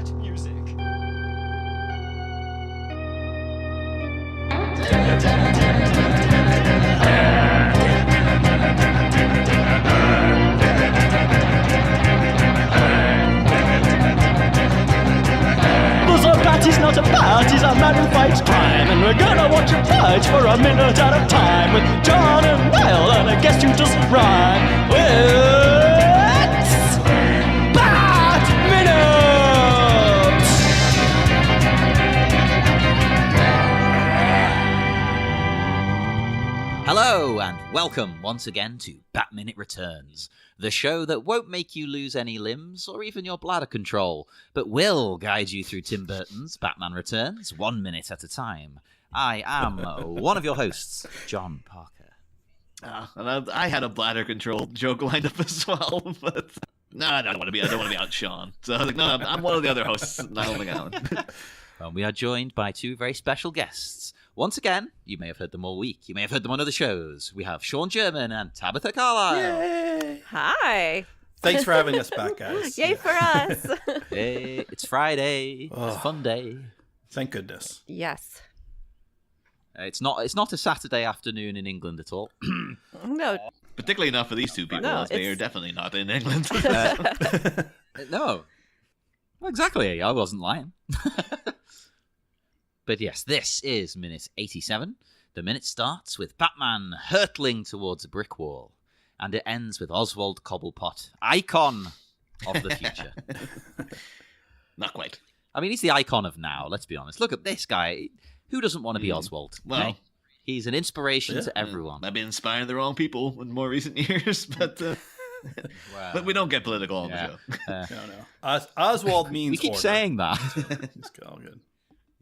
that music. Party's not a party's a man who fights crime, and we're gonna watch him fight for a minute at a time with John and Niall and a guest who doesn't rhyme. It's Bat Minute! Hello and welcome once again to Bat Minute Returns, the show that won't make you lose any limbs or even your bladder control, but will guide you through Tim Burton's Batman Returns 1 minute at a time. I am one of your hosts, John Parker. And I had a bladder control joke lined up as well, but no, I don't want to be out, So I was like, no, I'm one of the other hosts, not holding out. Well, we are joined by two very special guests. Once again, you may have heard them all week. You may have heard them on other shows. We have Sean German and Tabitha Carlisle. Yay! Hi. Thanks for having us back, guys. Yay for us. Hey, it's Friday. It's a fun day. Thank goodness. Yes. It's not a Saturday afternoon in England at all. No. Particularly not for these two people, No, as they are definitely not in England. No. Well, exactly. I wasn't lying. But yes, this is minute 87. The minute starts with Batman hurtling towards a brick wall, and it ends with Oswald Cobblepot, icon of the future. Not quite. I mean, he's the icon of now, let's be honest. Look at this guy. Who doesn't want to be Oswald? Well, eh? He's an inspiration to everyone. I've been inspiring the wrong people in more recent years, but but we don't get political on the show. No. Oswald means we keep order. saying that. It's all good.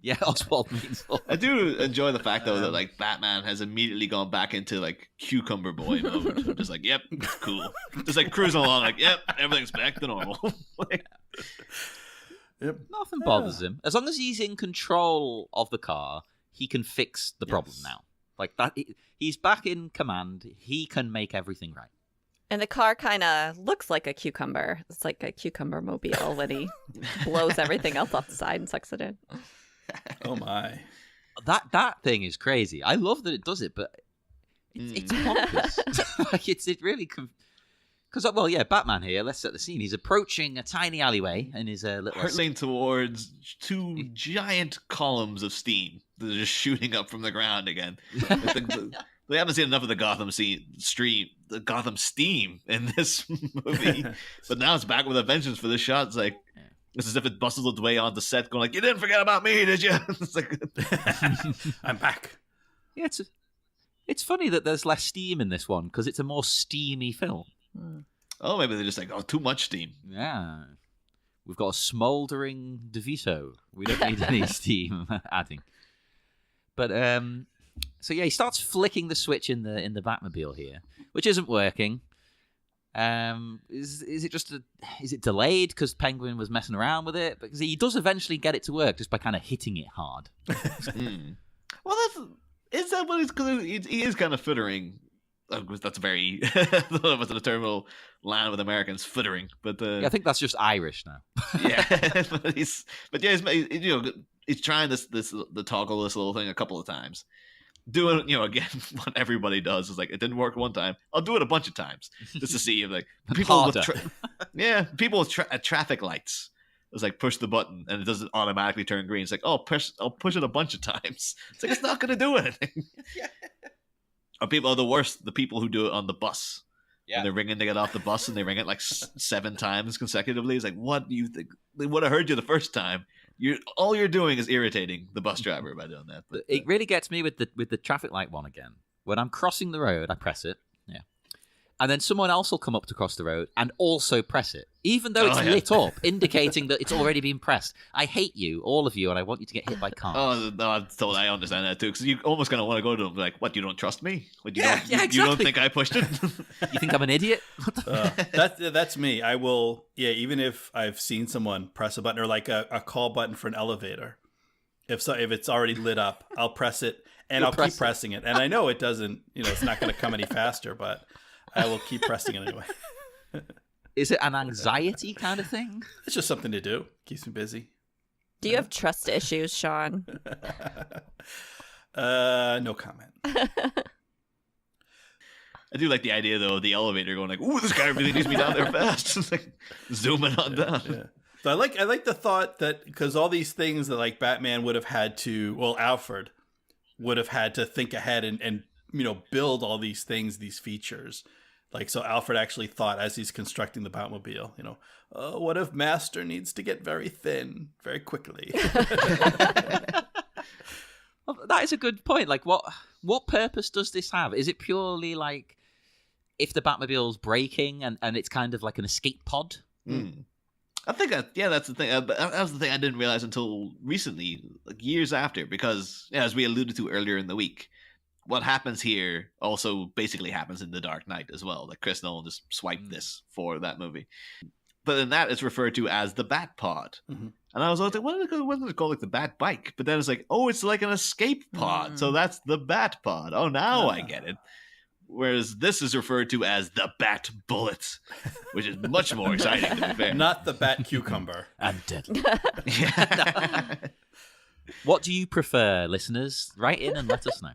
Yeah, Oswald means order. I do enjoy the fact, though, that like Batman has immediately gone back into like cucumber boy mode. Just like, yep, cool. Just like cruising along, like, yep, everything's back to normal. Like, Yep. Nothing bothers him. As long as he's in control of the car, he can fix the problem now. Like that, he's back in command. He can make everything right. And the car kind of looks like a cucumber. It's like a cucumber mobile when he blows everything else off the side and sucks it in. Oh my. That thing is crazy. I love that it does it, but it's bonkers. Like it really. Because, well, yeah, Batman here, let's set the scene. He's approaching a tiny alleyway in his little... hurtling towards two giant columns of steam that are just shooting up from the ground again. They haven't seen enough of the Gotham steam in this movie. But now it's back with a vengeance for this shot. It's like, it's as if it bustled its way onto set going like, you didn't forget about me, did you? It's like, I'm back. Yeah, it's funny that there's less steam in this one, because it's a more steamy film. Oh, maybe they're just like, too much steam. Yeah. We've got a smouldering DeVito. We don't need any steam adding. But, so yeah, he starts flicking the switch in the Batmobile here, which isn't working. Is it delayed because Penguin was messing around with it? Because he does eventually get it to work just by kind of hitting it hard. Well, is that what it's, because he is kind of footering. That's very what's the term land with Americans, footering. But yeah, I think that's just Irish now. Yeah, but he's trying the toggle this little thing a couple of times. Doing, again, what everybody does is like, it didn't work one time, I'll do it a bunch of times just to see if like people with people with traffic lights. It's like push the button and it doesn't automatically turn green. It's like, I'll push it a bunch of times. It's like, it's not going to do anything. Or people are the worst. The people who do it on the bus. Yeah. And they're ringing to get off the bus and they ring it like 7 times consecutively. It's like, what do you think? They would have heard you the first time. All you're doing is irritating the bus driver by doing that. But, it really gets me with the traffic light one again. When I'm crossing the road, I press it. Yeah. And then someone else will come up to cross the road and also press it, even though it's lit up, indicating that it's already been pressed. I hate you, all of you, and I want you to get hit by cars. Oh, no, I understand that too, because you almost kind of want to go to them like, what, you don't trust me? What, exactly. You don't think I pushed it? You think I'm an idiot? That's me. I will, even if I've seen someone press a button or like a call button for an elevator, if it's already lit up, I'll press it and I'll keep pressing it. And I know it doesn't, it's not going to come any faster, but I will keep pressing it anyway. Is it an anxiety kind of thing? It's just something to do. Keeps me busy. Do you have trust issues, Sean? No comment. I do like the idea though of the elevator going like, "Ooh, this guy really needs me down there fast." It's like zooming on down. Yeah. So I like the thought that because all these things that like Batman would have had to, well, Alfred would have had to think ahead and build all these things, these features. Like, so Alfred actually thought as he's constructing the Batmobile, what if Master needs to get very thin very quickly? Well, that is a good point. Like, what purpose does this have? Is it purely like if the Batmobile's breaking and it's kind of like an escape pod? I think that's the thing. That was the thing I didn't realize until recently, like years after, because as we alluded to earlier in the week, what happens here also basically happens in The Dark Knight as well. Like Chris Nolan just swiped this for that movie, but in that it's referred to as the Bat Pod, and I was like, what is it called, like the Bat Bike? But then it's like, oh, it's like an escape pod, so that's the Bat Pod. Oh, now I get it. Whereas this is referred to as the Bat Bullet, which is much more exciting, to be fair. Not the Bat Cucumber. And deadly. What do you prefer, listeners? Write in and let us know.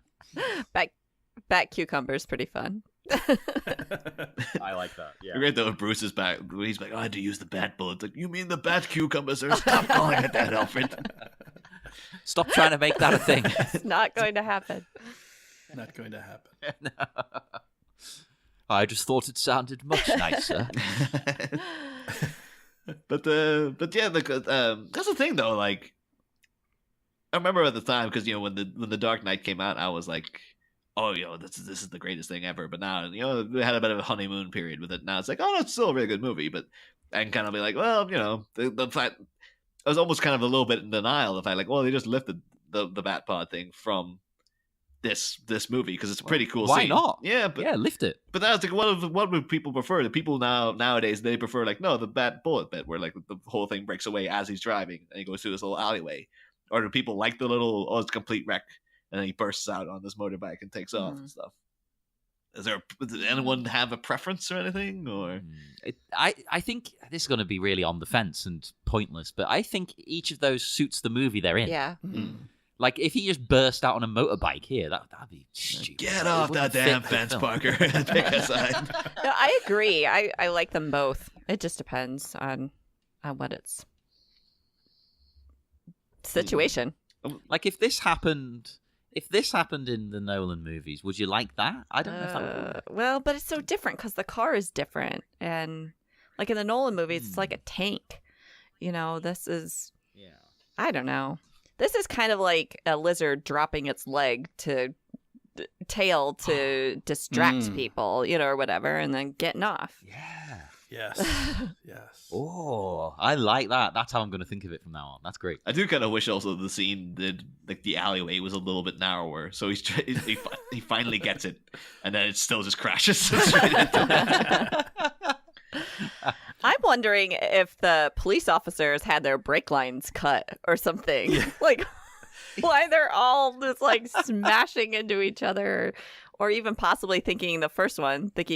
Bat cucumber's pretty fun. I like that. Yeah. Great though, if Bruce is back. He's like, I had to use the Bat Bullet. Like, you mean the Bat Cucumber, sir? Stop calling it that, Alfred. Stop trying to make that a thing. It's not going to happen. Not going to happen. No. I just thought it sounded much nicer. But yeah, that's the thing though. Like, I remember at the time because when the Dark Knight came out, I was like, oh, this is the greatest thing ever. But now, we had a bit of a honeymoon period with it. Now it's like, oh, it's still a really good movie. But I can kind of be like, well, the fact I was almost kind of a little bit in denial. The fact, like, well, they just lifted the Batpod thing from this movie because it's a pretty cool Why scene. not? Yeah, but lift it. But that's like, what would people prefer? The people nowadays, they prefer like, no, the Bat Bullet bit where like the whole thing breaks away as he's driving and he goes through this little alleyway. Or do people like the little, it's a complete wreck and then he bursts out on this motorbike and takes off and stuff? Does anyone have a preference or anything? Or I think this is going to be really on the fence and pointless, but I think each of those suits the movie they're in. Yeah. Like, if he just burst out on a motorbike here, that'd be stupid. Get off that damn fence, Parker. Pick a side. No, I agree. I like them both. It just depends on what it's situation. Like, if this happened in the Nolan movies, would you like that? I don't know if that would work. Well, but it's so different because the car is different. And, like, in the Nolan movies, it's like a tank. This is... Yeah. I don't know. This is kind of like a lizard dropping its tail to distract people, or whatever, and then getting off. Yeah. Yes. Yes. Oh, I like that. That's how I'm going to think of it from now on. That's great. I do kind of wish also the scene the alleyway was a little bit narrower, so he finally gets it, and then it still just crashes straight into it. I'm wondering if the police officers had their brake lines cut or something. Yeah. Like, why they're all just like smashing into each other, or even possibly thinking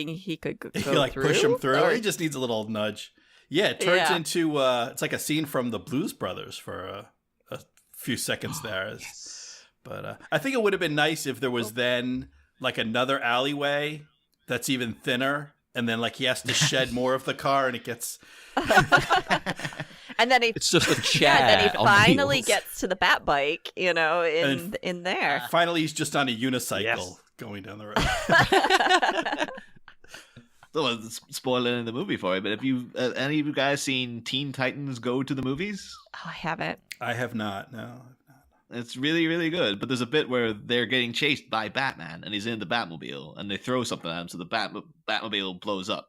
he could go like through. Push him through. Or... He just needs a little nudge. Yeah, it turns into it's like a scene from the Blues Brothers for a few seconds there. Yes. But I think it would have been nice if there was then like another alleyway that's even thinner. And then, like, he has to shed more of the car, and it gets... And then it's just a chair. Yeah, then he finally wheels. gets to the bat bike, in there. Finally, he's just on a unicycle going down the road. So, spoiling in the movie for you, but have you any of you guys seen Teen Titans Go to the Movies? Oh, I haven't. I have not, no. It's really, really good. But there's a bit where they're getting chased by Batman, and he's in the Batmobile, and they throw something at him, so the Batmobile blows up.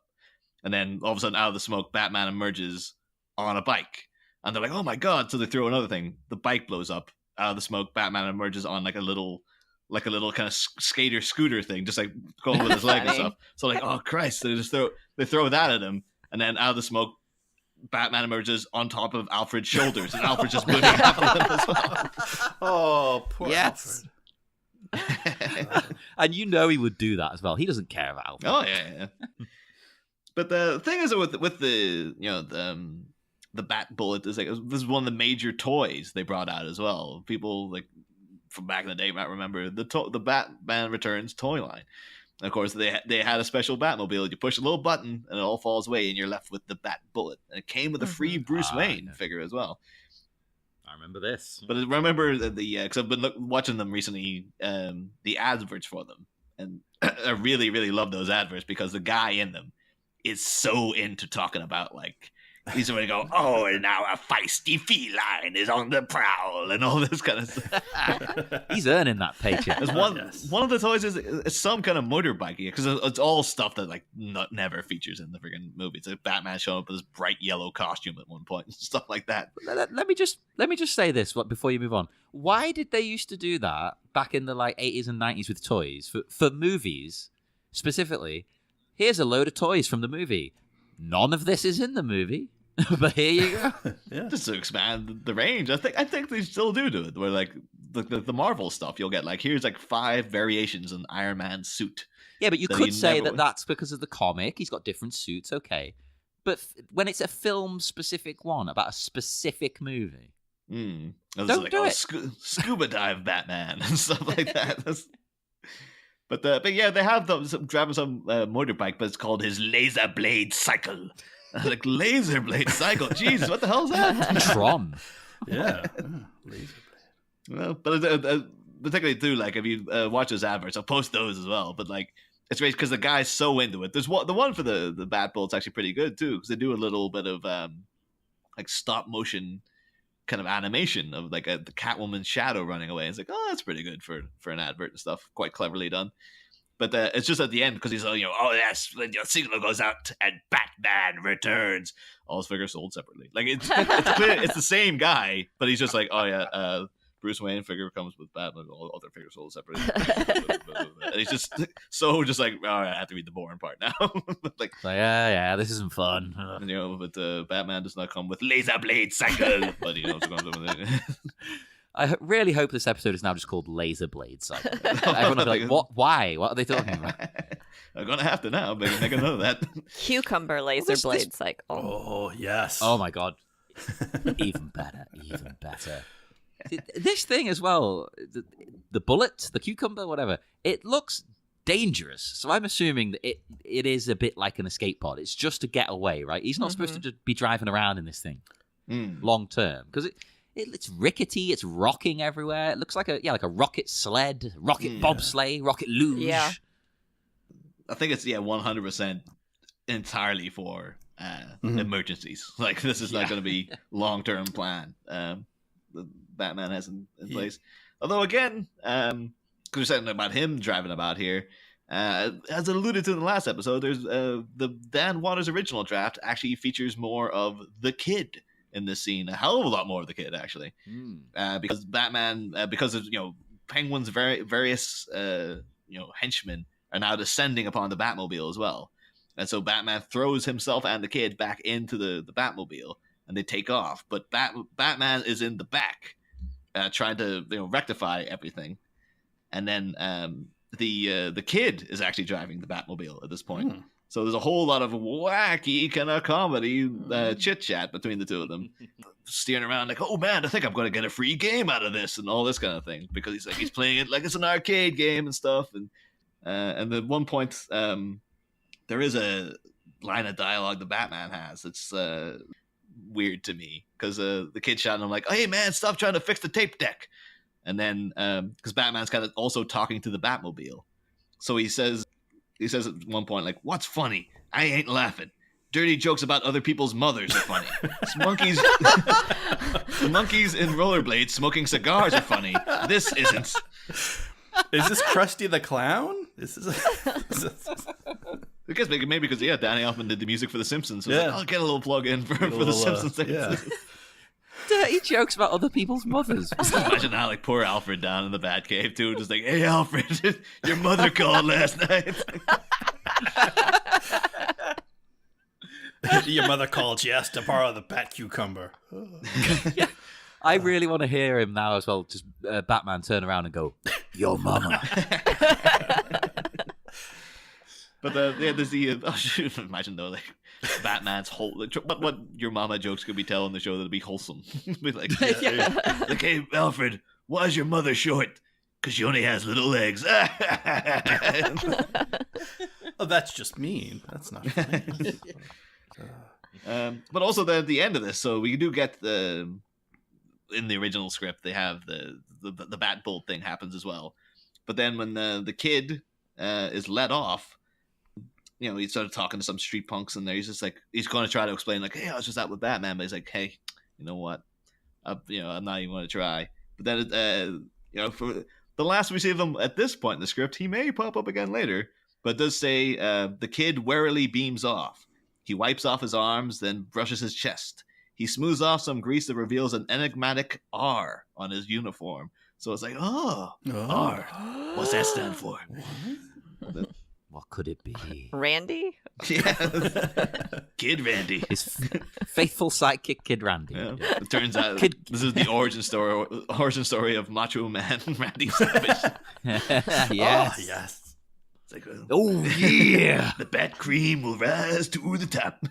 And then, all of a sudden, out of the smoke, Batman emerges on a bike. And they're like, oh my god. So they throw another thing. The bike blows up. Out of the smoke, Batman emerges on like a little kind of skater scooter thing, just like going with his leg and stuff. So like, oh Christ. So they throw that at him, and then out of the smoke, Batman emerges on top of Alfred's shoulders, and Alfred's just moving after him as well. Oh, poor Alfred. And he would do that as well. He doesn't care about Alfred. Oh, yeah. But the thing is with the the bat bullet is like this is one of the major toys they brought out as well. People like from back in the day might remember the Batman Returns toy line. And of course, they had a special Batmobile. You push a little button, and it all falls away, and you're left with the Bat Bullet. And it came with a free Bruce Wayne figure as well. I remember this. But I remember because I've been watching them recently, the adverts for them, and I really, really love those adverts because the guy in them is so into talking about like. He's going to go, oh, and now a feisty feline is on the prowl and all this kind of stuff. He's earning that paycheck. One of the toys is some kind of motorbike because it's all stuff that like never features in the freaking movie. It's like Batman showing up with this bright yellow costume at one point and stuff like that. Let me just say this before you move on. Why did they used to do that back in the like 80s and 90s with toys for movies specifically? Here's a load of toys from the movie. None of this is in the movie, but here you go. Yeah. Just to expand the range, I think they still do it. Where like the Marvel stuff, you'll get like here's like 5 variations in Iron Man's suit. Yeah, but you could say that's because of the comic. He's got different suits, okay. But when it's a film-specific one about a specific movie, don't like, do it. Scuba dive Batman and stuff like that. But yeah, they have driving some motorbike, but it's called his laser blade cycle. Like laser blade cycle. Jeez, what the hell is that? Tron. Yeah, laser blade. Well, but particularly too, like if you watch those adverts, I'll post those as well. But like, it's great because the guy's so into it. There's the one for the Bat Bullet's actually pretty good too because they do a little bit of like stop motion kind of animation of like the Catwoman shadow running away. It's like, oh, that's pretty good for an advert and stuff. Quite cleverly done. But it's just at the end because he's oh yes, when your signal goes out and Batman returns. All his figures sold separately. Like it's clear it's the same guy, but he's just like, oh yeah, Bruce Wayne figure comes with Batman. All other figures sold separately. And he's just like, all right, I have to read the boring part now. like yeah, this isn't fun. And, but Batman does not come with laser blade cycle. But it's going to I really hope this episode is now just called Laser Blade Cycle. Everyone will be like, what? Why? What are they talking about? I'm going to have to now. Make a note of that. Cucumber laser blade cycle. Oh, yes. Oh, my God. Even better. Even better. This thing as well, the bullet, the cucumber, whatever, it looks dangerous. So I'm assuming that it is a bit like an escape pod. It's just to get away, right? He's not supposed to just be driving around in this thing long term because it's rickety, it's rocking everywhere. It looks like a rocket sled, rocket bobsleigh, rocket luge. Yeah. I think it's 100% entirely for emergencies. Like this is not going to be long-term plan. The Batman has in place. Although again, because we're saying about him driving about here, as alluded to in the last episode, there's the Dan Waters original draft actually features more of the Kid in this scene, a hell of a lot more of the Kid actually, because Batman, because of Penguin's various henchmen are now descending upon the Batmobile as well, and so Batman throws himself and the Kid back into the Batmobile, and they take off. But Batman is in the back, trying to rectify everything, and then the Kid is actually driving the Batmobile at this point. So there's a whole lot of wacky kind of comedy chit chat between the two of them, steering around like, oh man, I think I'm going to get a free game out of this and all this kind of thing, because he's playing it like it's an arcade game and stuff. And at one point, there is a line of dialogue the Batman has. It's weird to me because the Kid shouting him like, oh, hey man, stop trying to fix the tape deck. And then because Batman's kind of also talking to the Batmobile, so he says at one point, like, what's funny? I ain't laughing. Dirty jokes about other people's mothers are funny. Monkeys in rollerblades smoking cigars are funny. This isn't. Is this Krusty the Clown? I guess maybe because Danny Elfman did the music for The Simpsons. So like, I'll get a little plug in for The Simpsons. Dirty jokes about other people's mothers. Imagine how like poor Alfred down in the Batcave too, just like, hey Alfred, your mother called last night. Your mother called, yes, to borrow the bat cucumber. I really want to hear him now as well. Just Batman turn around and go, your mama. But there's the imagine though, like Batman's whole what your mama jokes could be telling the show that'd be wholesome. Be like, like, hey Alfred, why is your mother short? Because she only has little legs. Oh, that's just mean. That's not funny. But also the end of this, so we do get in the original script they have the bat bolt thing happens as well. But then when the kid is let off, he started talking to some street punks in there. He's just like, he's going to try to explain, like, hey, I was just out with Batman. But he's like, hey, you know what? I'm not even going to try. But then, for the last we see of him at this point in the script, he may pop up again later. But it does say the kid warily beams off. He wipes off his arms, then brushes his chest. He smooths off some grease that reveals an enigmatic R on his uniform. So it's like, R. What's that stand for? What could it be? Randy? Yeah. Kid Randy. His faithful sidekick, Kid Randy. Yeah. It turns out this is the origin story of Macho Man Randy Savage. Yes. Oh, yes. It's like, oh, yeah. The bat cream will rise to the top.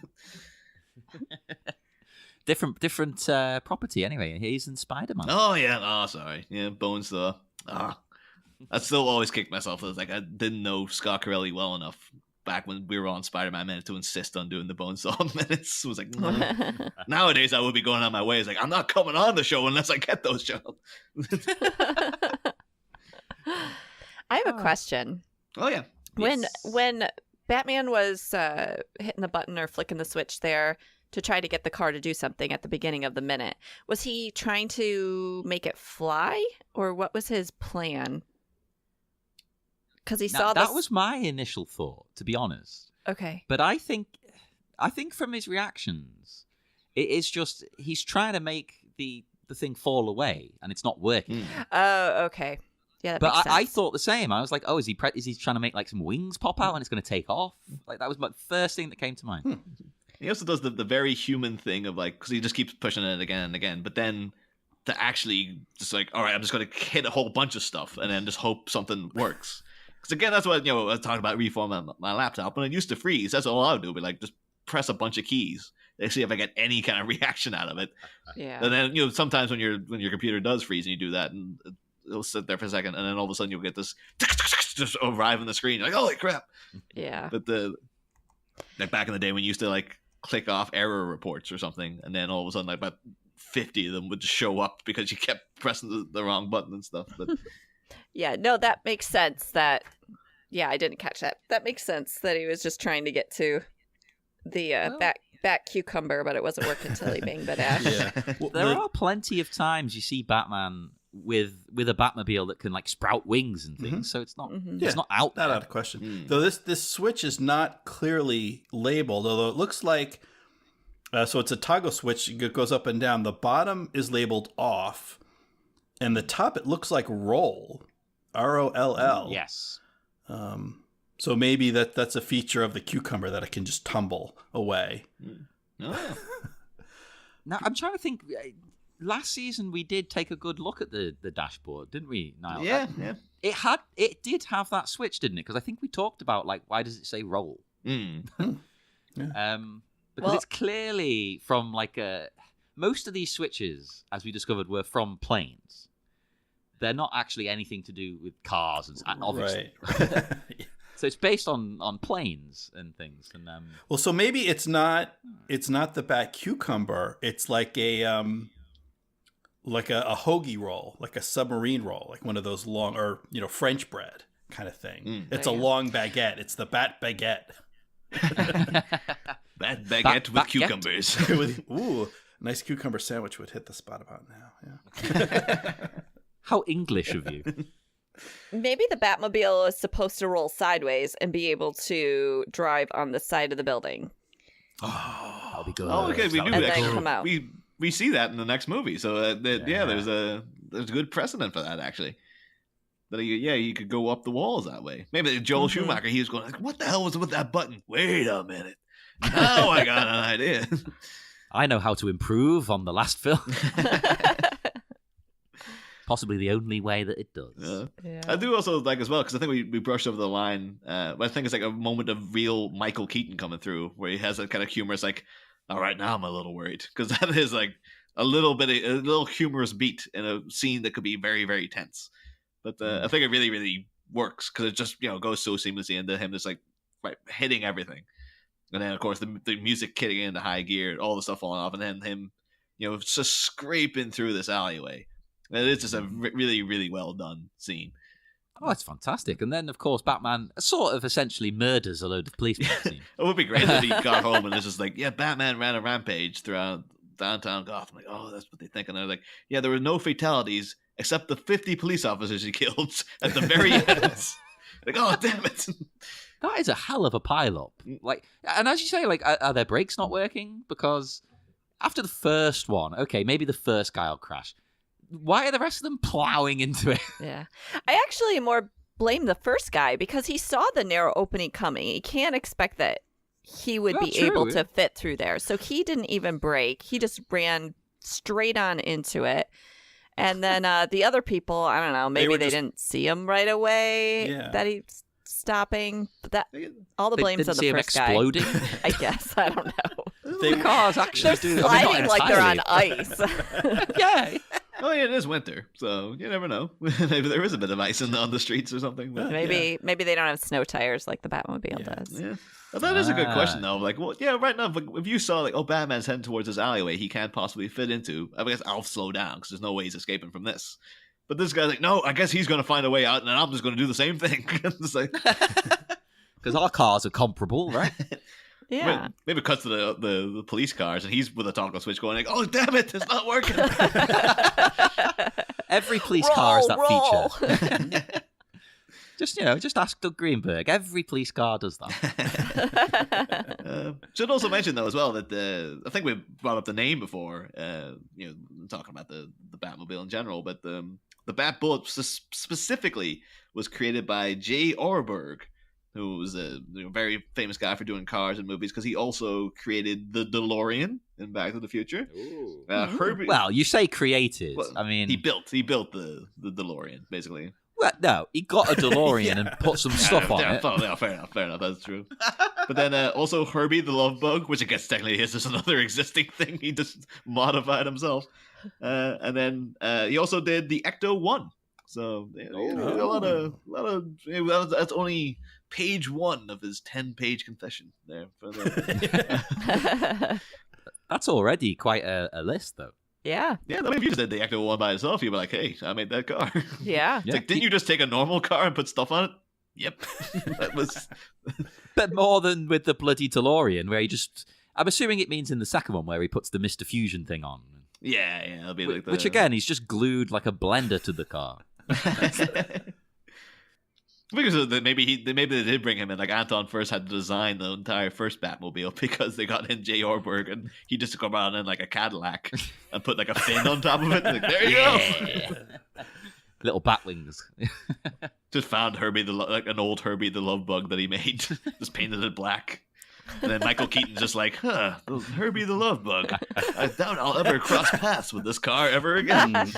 Different property anyway. He's in Spider-Man. Oh, yeah. Oh, sorry. Yeah, Bone Saw. I still always kick myself. I was like, I didn't know Scott Corelli well enough back when we were on Spider-Man Minute to insist on doing the Bonesaw minutes. I was like, nowadays I would be going on my way. It's like, I'm not coming on the show unless I get those shows. I have a question. Oh, yeah. When Batman was hitting the button or flicking the switch there to try to get the car to do something at the beginning of the minute, was he trying to make it fly, or what was his plan? Because he saw this... That was my initial thought, to be honest. Okay. But I think from his reactions, it is just he's trying to make the thing fall away, and it's not working. Oh, okay. Yeah, that makes sense. I thought the same. I was like, oh, is he trying to make like some wings pop out and it's going to take off? Like that was my first thing that came to mind. He also does the very human thing of like, because he just keeps pushing it again and again, but then to actually just like, all right, I'm just going to hit a whole bunch of stuff and then just hope something works. Because again, that's what, I was talking about reforming my laptop. When it used to freeze, that's all I would do. Be like, just press a bunch of keys. They see if I get any kind of reaction out of it. Yeah. And then, sometimes when your computer does freeze and you do that, and it'll sit there for a second, and then all of a sudden you'll get this just arrive on the screen. You're like, holy crap. Yeah. But like back in the day when you used to like click off error reports or something, and then all of a sudden like about 50 of them would just show up because you kept pressing the wrong button and stuff. But yeah, no, that makes sense. I didn't catch that. That makes sense that he was just trying to get to the back cucumber, but it wasn't working until he banged the dash. Yeah. Well, there are plenty of times you see Batman with a Batmobile that can like sprout wings and things, so it's not it's not out there. Not out of question. Though this switch is not clearly labeled, although it looks like so it's a toggle switch. It goes up and down. The bottom is labeled off, and the top it looks like roll, ROLL. Yes. So maybe that's a feature of the cucumber that it can just tumble away. oh. Now I'm trying to think. Last season we did take a good look at the dashboard, didn't we, Niall? Yeah. It did have that switch, didn't it? Because I think we talked about like why does it say roll? Because it's clearly from like most of these switches, as we discovered, were from planes. They're not actually anything to do with cars, and obviously. Right. So it's based on planes and things, and well, so maybe it's not the bat cucumber. It's like a hoagie roll, like a submarine roll, like one of those long, or French bread kind of thing. It's a long baguette. It's the bat baguette. Bat baguette with cucumbers. Ooh, a nice cucumber sandwich would hit the spot about now. Yeah. How English of you. Maybe the Batmobile is supposed to roll sideways and be able to drive on the side of the building. Oh, that'll be good. Oh, okay, we do And then actually. come out. We see that in the next movie. So there's a good precedent for that actually. That you could go up the walls that way. Maybe Joel Schumacher, he was going like, "What the hell was with that button? Wait a minute! Now I got an idea. I know how to improve on the last film." possibly the only way that it does. Yeah. I do also like as well, because I think we brushed over the line, but I think it's like a moment of real Michael Keaton coming through, where he has that kind of humorous, like, all right, now I'm a little worried, because that is like a little humorous beat in a scene that could be very, very tense. But I think it really, really works, because it just, goes so seamlessly into him just like hitting everything. And then, of course, the music kicking into high gear, all the stuff falling off, and then him, just scraping through this alleyway. And it's just a really, really well done scene. Oh, it's fantastic. And then, of course, Batman sort of essentially murders a load of policemen. It would be great if he got home and it's just like, yeah, Batman ran a rampage throughout downtown Gotham. Like, oh, that's what they think. And they're like, yeah, there were no fatalities except the 50 police officers he killed at the very end. Like, oh, damn it. That is a hell of a pile-up. Like, and as you say, like, are their brakes not working? Because after the first one, okay, maybe the first guy will crash. Why are the rest of them plowing into it? Yeah. I actually more blame the first guy, because he saw the narrow opening coming. He can't expect that he would be able to fit through there. So he didn't even brake. He just ran straight on into it. And then the other people, I don't know, maybe they didn't see him right away that he's stopping. But that all the blame's on the first guy. Exploding? I guess. I don't know. The cars actually they're sliding like they're on ice. Yeah. Oh, yeah, it is winter, so you never know. Maybe there is a bit of ice on the streets or something. But, maybe they don't have snow tires like the Batmobile does. Yeah. Well, that is a good question, though. Like, well, yeah, right now, if you saw, like, oh, Batman's heading towards this alleyway he can't possibly fit into, I guess I'll slow down because there's no way he's escaping from this. But this guy's like, no, I guess he's going to find a way out, and then I'm just going to do the same thing. It's like... Because our cars are comparable, right? Yeah. Maybe it cuts to the police cars, and he's with a toggle switch going like, oh, damn it, it's not working. Every police car has that feature. Just ask Doug Greenberg. Every police car does that. Should also mention, though, as well, that I think we brought up the name before, talking about the Batmobile in general, but the Bat Bullet specifically was created by J. Orberg, who was a very famous guy for doing cars and movies, because he also created the DeLorean in Back to the Future. Herbie, well, you say created. Well, I mean, he built the DeLorean, basically. Well, no, he got a DeLorean and put some stuff on it. Fair enough. That's true. But then also Herbie the Love Bug, which I guess technically is just another existing thing. He just modified himself. And then he also did the Ecto-1. So a lot of that's only page 1 of his 10-page confession there. That's already quite a list, though. Yeah. Yeah, I mean, if you just did the Ecto-1 by itself, you'd be like, hey, I made that car. Yeah. It's like, didn't you just take a normal car and put stuff on it? Yep. That was... But more than with the bloody DeLorean, where he just... I'm assuming it means in the second one where he puts the Mr. Fusion thing on. Yeah, it'll be like the... Which, again, he's just glued like a blender to the car. Because maybe they did bring him in. Like, Anton first had to design the entire first Batmobile because they got in J. Orberg, and he just took around in like a Cadillac and put like a fin on top of it. Like, there you go. Little bat wings. Just found an old Herbie the Love Bug that he made, just painted it black. And then Michael Keaton's just like, Herbie the Love Bug. I doubt I'll ever cross paths with this car ever again.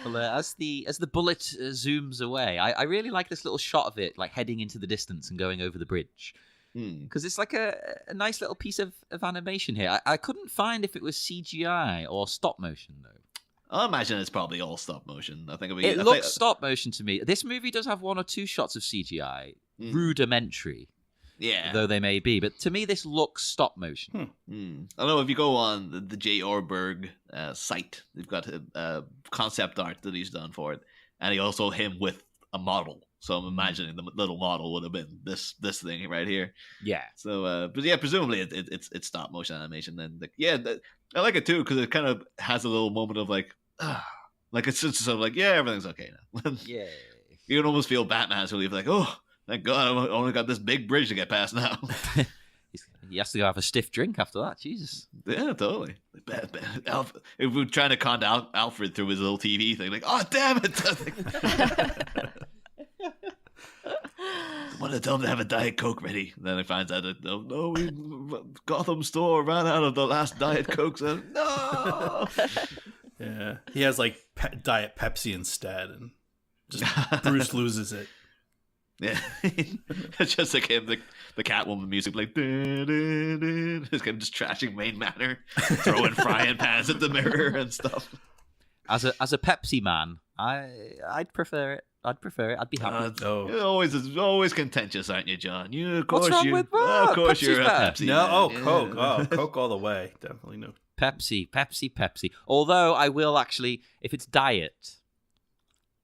Well, as the bullet zooms away, I really like this little shot of it, like heading into the distance and going over the bridge, because it's like a nice little piece of animation here. I couldn't find if it was CGI or stop motion though. I imagine it's probably all stop motion. I think it looks stop motion to me. This movie does have 1 or 2 shots of CGI, rudimentary. Yeah, though they may be, but to me this looks stop motion. I don't know if you go on the J. Orberg site, they've got a concept art that he's done for it, and he also him with a model. So I'm imagining the little model would have been this thing right here. Yeah. So, but yeah, presumably it's stop motion animation. And I like it too because it kind of has a little moment of like it's just sort of like everything's okay now. Yeah. You can almost feel Batman's relief, like thank God, I only got this big bridge to get past now. He has to go have a stiff drink after that. Jesus. Yeah, totally. Bad. If we're trying to con Alfred through his little TV thing, like, oh, damn it. I want to tell him to have a Diet Coke ready. And then he finds out that, Gotham store ran out of the last Diet Cokes. No! Yeah, he has like Diet Pepsi instead, and just Bruce loses it. Yeah, it's just like him, the Catwoman music, like it's kind of just trashing Main Manor, throwing frying pans at the mirror and stuff. As a Pepsi man, I'd prefer it. I'd be happy. You're always contentious, aren't you, John? You, of course, What's wrong with what? Of course, Pepsi's you're a better. Pepsi. No, man. Coke. Oh, Coke all the way. Definitely no. Pepsi. Although I will actually, if it's diet,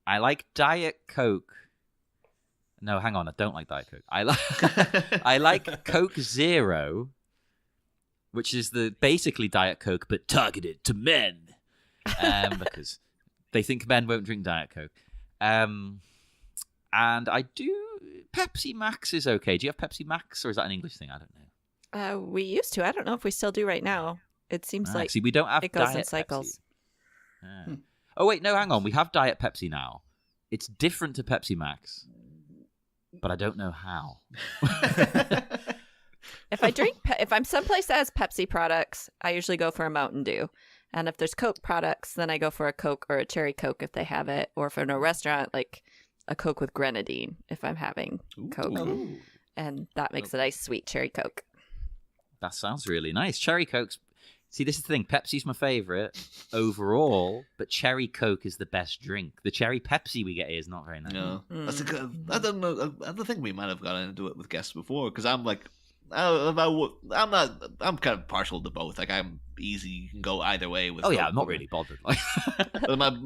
I like Diet Coke. No, hang on, I don't like Diet Coke. I like Coke Zero, which is basically Diet Coke but targeted to men, because they think men won't drink Diet Coke. And I do Pepsi Max is okay. Do you have Pepsi Max, or is that an English thing? I don't know. We used to. I don't know if we still do right now. It seems like see, we don't have it goes Diet in cycles. Pepsi. Oh wait, no, hang on. We have Diet Pepsi now. It's different to Pepsi Max, but I don't know how. If I'm someplace that has Pepsi products, I usually go for a Mountain Dew. And if there's Coke products, then I go for a Coke or a Cherry Coke if they have it. Or if in a restaurant, like a Coke with grenadine if I'm having Coke. Ooh. And that makes a nice sweet Cherry Coke. That sounds really nice. Cherry Coke's... See, this is the thing. Pepsi's my favorite overall, but Cherry Coke is the best drink. The Cherry Pepsi we get here is not very nice. No, that's a good. I don't know. I don't think we might have gotten into it with guests before because I'm like, I'm kind of partial to both. Like I'm easy, you can go either way with. Oh yeah, Coke. I'm not really bothered. But my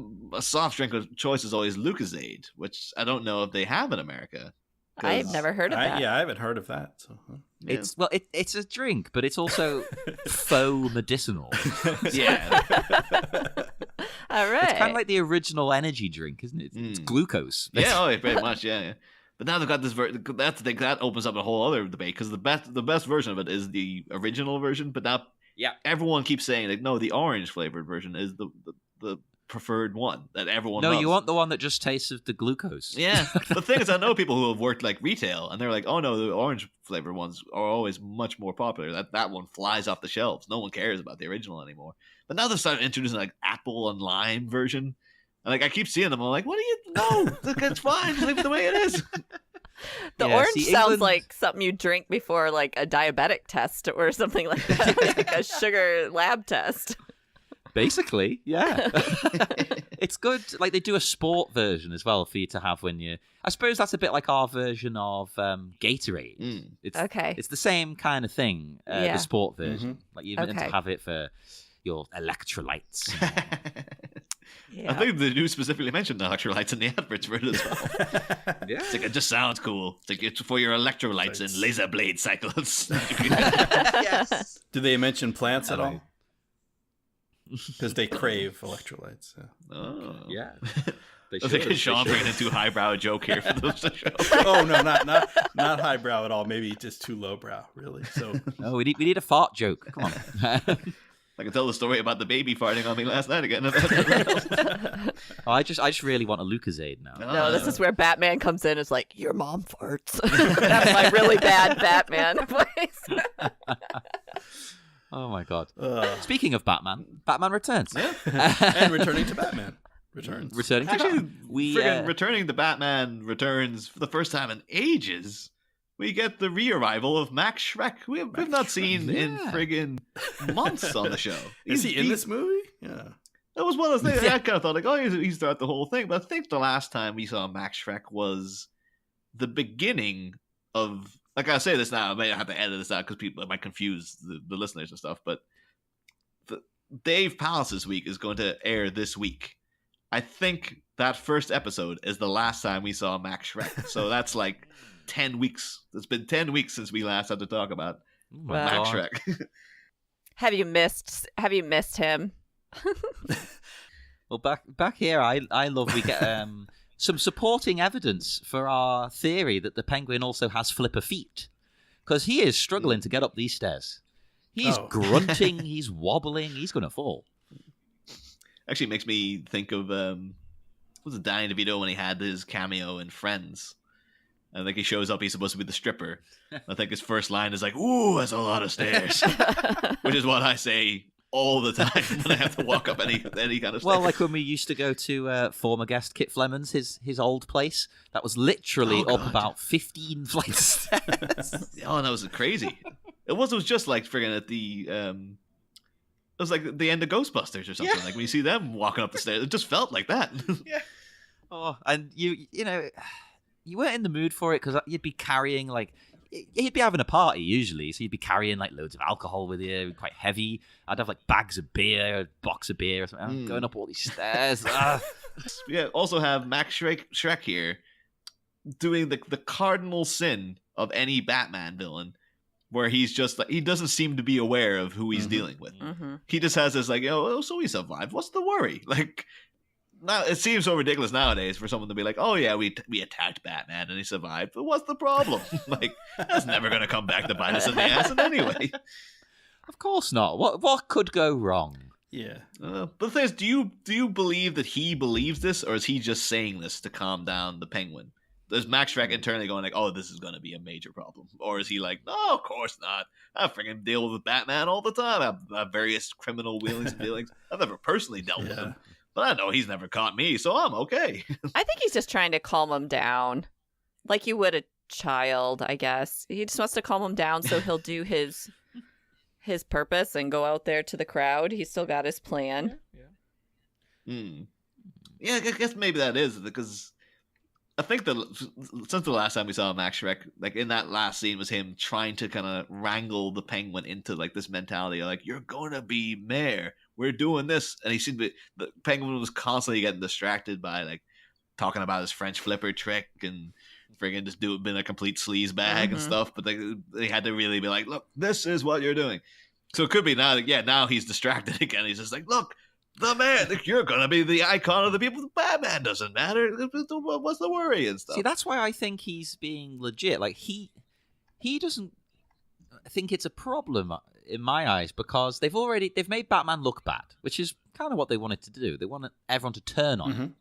soft drink of choice is always Lucozade, which I don't know if they have in America. I've never heard of that. Yeah, I haven't heard of that. So. Yeah. It's a drink, but it's also faux medicinal. Yeah. All right. It's kind of like the original energy drink, isn't it? It's glucose. Yeah, very much. Yeah. But now they've got this. That's the thing that opens up a whole other debate because the best version of it is the original version. But now, everyone keeps saying like, no, the orange flavored version is the preferred one that everyone. No, loves. you want the one that just tastes of the glucose. Yeah. The thing is, I know people who have worked like retail, and they're like, oh no, the orange flavored ones are always much more popular. That one flies off the shelves. No one cares about the original anymore. But now they've started introducing like apple and lime version. And like I keep seeing them, I'm like, what do you know? It's fine. Just leave it the way it is. The orange sounds like something you drink before like a diabetic test or something like that, like a sugar lab test. Basically, yeah. It's good. Like they do a sport version as well for you to have when you. I suppose that's a bit like our version of Gatorade. It's the same kind of thing. The sport version, like you meant to have it for your electrolytes. I think they do specifically mention the electrolytes in the adverts for it as well. Yeah, it's like it just sounds cool. It's like it's for your electrolytes and laser blade cycles. Yes. Do they mention plants at all? Because they crave electrolytes. Yeah. Oh, yeah. I think Sean bringing a too highbrow joke here for those to show. Oh no, not highbrow at all. Maybe just too lowbrow, really. So no, we need a fart joke. Come on. I can tell the story about the baby farting on me last night again. I just really want a Lucozade now. No, this is where Batman comes in. It's like your mom farts. That's my really bad Batman voice. Oh my god! Speaking of Batman, Batman Returns. Yeah, and returning to Batman. Returns. Returning to Batman. Returning to Batman Returns for the first time in ages. We get the re-arrival of Max Schreck, who we've not seen in friggin' months on the show. Is he in this movie? Yeah. That was one of those things I kind of thought, like, oh, he's throughout the whole thing. But I think the last time we saw Max Schreck was the beginning of... Like, I say this now, I may have to edit this out because people might confuse the listeners and stuff, but Dave Palace's week is going to air this week. I think that first episode is the last time we saw Max Schreck. So that's like 10 weeks. It's been 10 weeks since we last had to talk about Max Schreck. Have you missed him? Well, back here, I love we get some supporting evidence for our theory that the Penguin also has flipper feet, because he is struggling to get up these stairs. He's grunting, he's wobbling, he's going to fall. Actually, makes me think of was it Danny DeVito when he had his cameo in Friends? I think he shows up. He's supposed to be the stripper. I think his first line is like, "Ooh, that's a lot of stairs," which is what I say all the time when I have to walk up any kind of Well, stairs. like when we used to go to former guest Kit Flemons, his old place, that was literally Oh, up God. about 15 flights of stairs. Oh, that was crazy. It was just like friggin' at the it was like the end of Ghostbusters or something. Like when you see them walking up the stairs, it just felt like that. Oh, and you know, you weren't in the mood for it because you'd be carrying like. You'd be having a party usually, so you'd be carrying like loads of alcohol with you, quite heavy. I'd have like bags of beer, a box of beer or something. I'm going up all these stairs. We also have Max Shrek here doing the cardinal sin of any Batman villain, where he's just like, he doesn't seem to be aware of who he's dealing with. Mm-hmm. He just has this like, oh, so he survived. What's the worry? Like, now it seems so ridiculous nowadays for someone to be like, oh yeah, we attacked Batman and he survived. But what's the problem? Like, that's never going to come back to bite us in the ass in anyway. Of course not. What could go wrong? Yeah. But the thing is, do you believe that he believes this, or is he just saying this to calm down the Penguin? Is Max Shrek internally going like, oh, this is going to be a major problem? Or is he like, no, of course not. I freaking deal with Batman all the time. I have various criminal wheelings and dealings. I've never personally dealt with him. But I know he's never caught me, so I'm okay. I think he's just trying to calm him down, like you would a child, I guess. He just wants to calm him down so he'll do his purpose and go out there to the crowd. He's still got his plan. Yeah, I guess maybe that is, because I think since the last time we saw Max Shrek, like in that last scene was him trying to kind of wrangle the Penguin into like this mentality of like, you're going to be mayor. We're doing this. And he seemed to be, the Penguin was constantly getting distracted by like talking about his French flipper trick and friggin' just being a complete sleaze bag and stuff. But they had to really be like, look, this is what you're doing. So it could be now, now he's distracted again. He's just like, look, the man, you're going to be the icon of the people. Batman doesn't matter. What's the worry and stuff? See, that's why I think he's being legit. Like, he doesn't think it's a problem in my eyes, because they've made Batman look bad, which is kind of what they wanted to do. They wanted everyone to turn on him.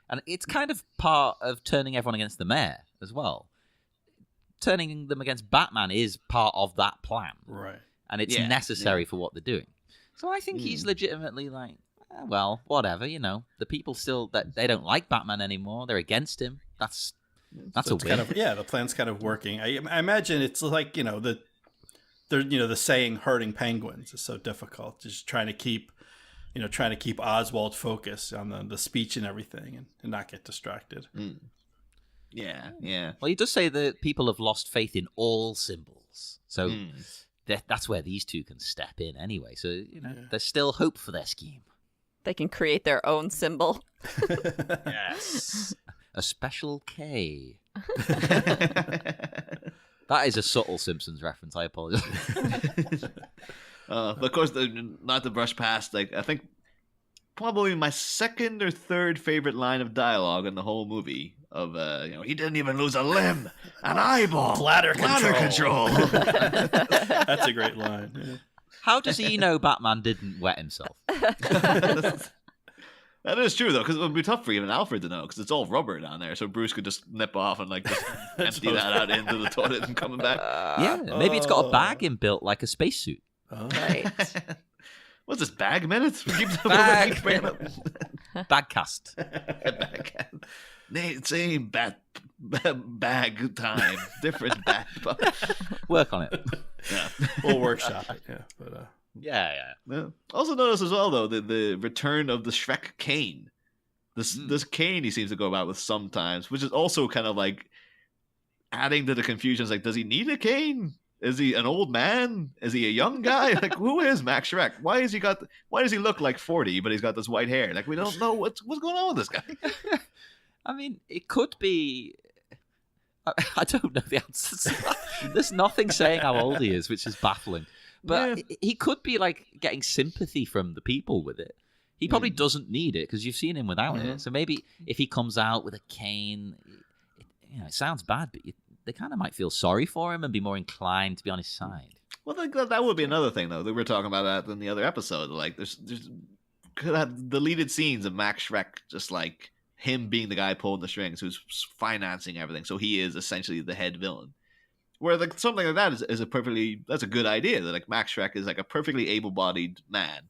And it's kind of part of turning everyone against the mayor as well. Turning them against Batman is part of that plan. Right. And it's necessary for what they're doing. So I think he's legitimately like, well, whatever, the people still, that they don't like Batman anymore. They're against him. That's So a win. kind of, the plan's kind of working. I imagine it's like, the saying herding penguins is so difficult. Just trying to keep Oswald focused on the speech and everything and not get distracted. Yeah. Well, he does say that people have lost faith in all symbols. So that's where these two can step in anyway. So, there's still hope for their scheme. They can create their own symbol. Yes. A special K. That is a subtle Simpsons reference. I apologize. But of course, not to brush past, like, I think probably my second or third favorite line of dialogue in the whole movie of, he didn't even lose a limb, an eyeball, Bladder control. That's a great line. Yeah. How does he know Batman didn't wet himself? That is true, though, because it would be tough for even Alfred to know, because it's all rubber down there, so Bruce could just nip off and, like, just empty that out into the toilet and coming back. Maybe it's got a bag inbuilt like a spacesuit. Right. What's this, bag minutes? Bag. Bag cast. Same bag time. Different bag. Work on it. Yeah. We'll workshop it, yeah. But, Yeah. Also notice as well, though, the return of the Shrek cane. This cane he seems to go about with sometimes, which is also kind of like adding to the confusion. It's like, does he need a cane? Is he an old man? Is he a young guy? Like, who is Max Shrek? Why does he look like 40, but he's got this white hair? Like, we don't know what's going on with this guy. I mean, it could be. I don't know the answer. There's nothing saying how old he is, which is baffling. But he could be like getting sympathy from the people with it. He probably doesn't need it because you've seen him without it. So maybe if he comes out with a cane, it sounds bad, but they kind of might feel sorry for him and be more inclined to be on his side. Well, that would be another thing, though. That we were talking about that in the other episode. Like, there's could have deleted scenes of Max Shrek, just like him being the guy pulling the strings, who's financing everything. So he is essentially the head villain. Where like something like that is that's a good idea. That like Max Shrek is like a perfectly able-bodied man,